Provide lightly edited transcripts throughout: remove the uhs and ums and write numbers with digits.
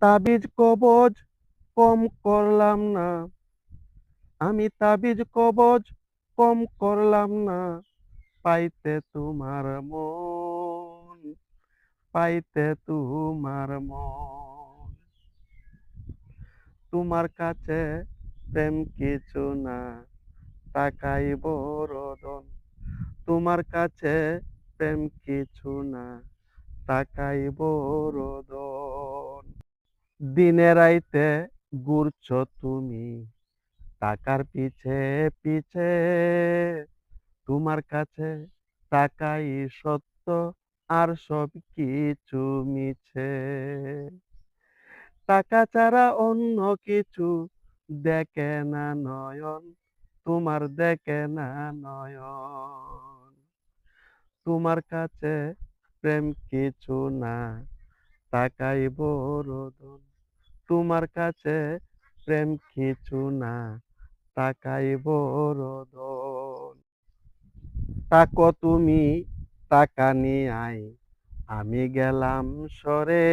তাবিজ কবজ কম করলাম না, আমি তাবিজ কবজ কম করলাম না, পাইতে তোমার মন, পাইতে তোমার মন। তোমার কাছে প্রেম কিছু না, টাকাই বড় ধন। তোমার কাছে প্রেম কিছু না, টাকাই বড় ধন। দিনে রাইতে ঘুরছো তুমি টাকার পিছে পিছে, তোমার কাছে টাকাই সত্য আর সব কিছু মিছে। টাকা ছাড়া অন্য কিছু দেখে না নয়ন, তোমার দেখে না নয়ন। তোমার কাছে প্রেম কিছু না, টাকাই বড় ধন। তোমার কাছে প্রেম কিছু না, টাকাই বড় ধন। তাকো তুমি টাকা নিয়ে আই, আমি গেলাম সরে,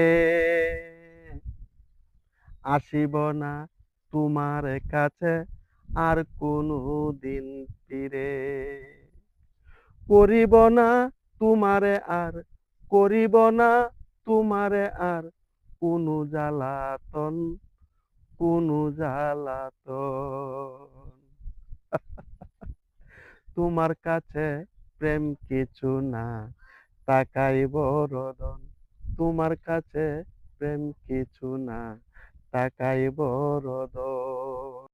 আসিব না তোমার কাছে আর কোনো দিন ফিরে। করিব না তোমারে আর, করিব না তোমারে আর কোনো জ্বালাতন, কোনো জ্বালাতন। তোমার কাছে প্রেম কিছু না, টাকাই বড় ধন। তোমার কাছে প্রেম কিছু না, টাকাই বড় ধন।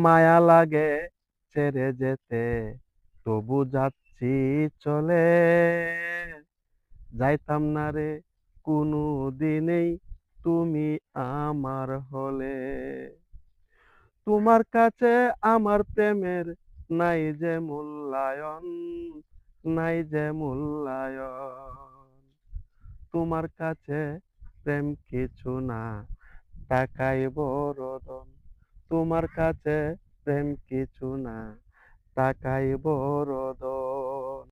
মায়া লাগে ছেড়ে যেতে, তবু যাচ্ছি চলে, যাইতাম না রে কোনো দিনেই তুমি আমার হলে। তোমার কাছে আমার প্রেমের নাই যে মূল্যায়ন, নাই যে মূল্যায়ন। তোমার কাছে প্রেম কিছু না, টাকাই বড় ধন। তোমার কাছে প্রেম কিছু না, টাকাই বড় ধন।